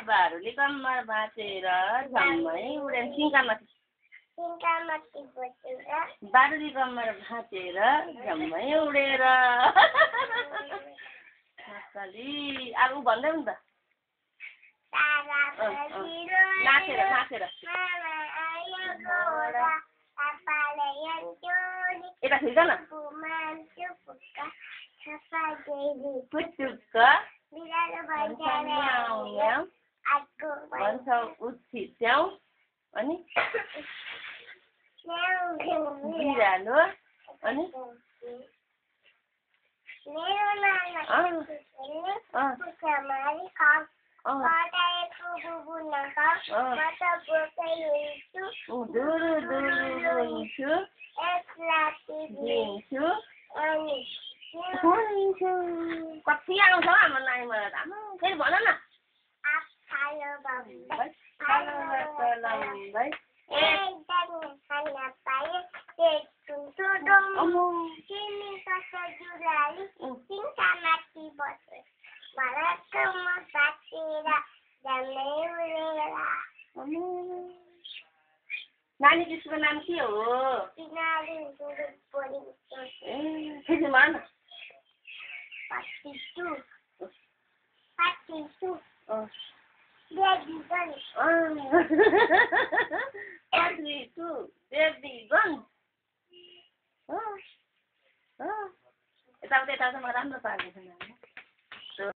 बारुली कम्मर भाँचेर झम्मै उडेर सिङ्कामाथि बारुली कम्मर भाँचेर झम्मै उडेर अब भन्दै नि त नाचेर नाचेर यता खिच्दा न पुचुक्क भन्छ उछिट्याउ अनि बिरालो अनि कति आउँछ हाम्रो नानीमा फेरि भन न नानीको स्कुलको नाम के हो फेरि भन न 42 बेबीगञ्ज यताउता मलाई राम्रो पारेको छ